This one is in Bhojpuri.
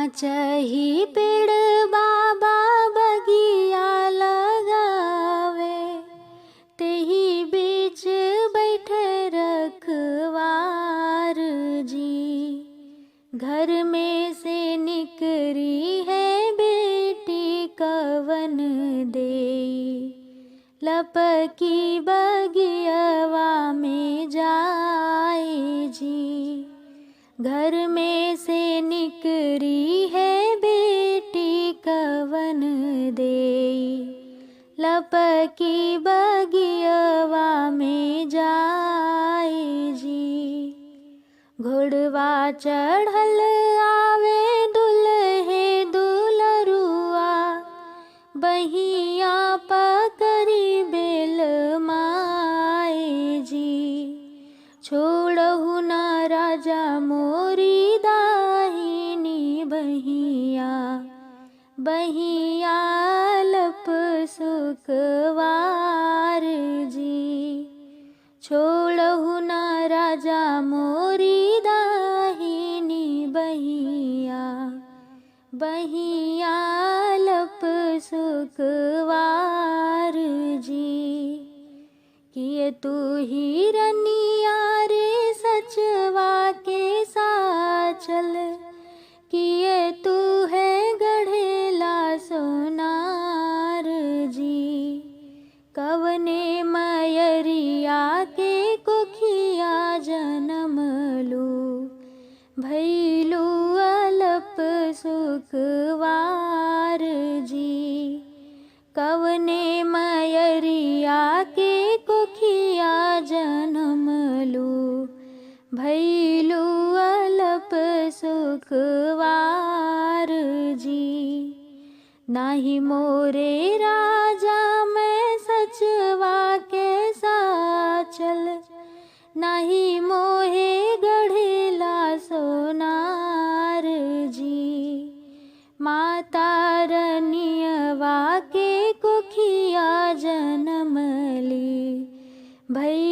पाँचही पेड़ बाबा बगिया लगावे, तेही बीच बैठे रखवार जी। घर में से निकरी है बेटी कवन देई, लपकी बगियवा में जाए जी। घर में से निकरी है बेटी कवन देई, लपकी बगियवा में जाए जी। घोड़वा चढ़ल आवे दुल्हे दुलरुआ, बहिया पकड़ी बेल माए जी। छोड़हु ना राजा मोरी दाहिनी बहिया, बहिया लप सुकवार जी। छोड़हु ना राजा मोरी दाहिनी बहिया, बहिया लप सुकवार जी। किए तू हिरनिया रे सचवा के साचल, किए तू है गढ़ेला सोनार जी। कवने मयरिया के कुखिया जन्म लू, भैलू अलप सुकवार जी। कवने मयरिया के कुखिया जन्म लू, भैलू अलप सुकवार जी। नाही मोरे राजा मैं सचवा के साचल, नाही मोहे गढ़ेला सोनार जी। माता रनियवा के कुखिया जन्म ली, भई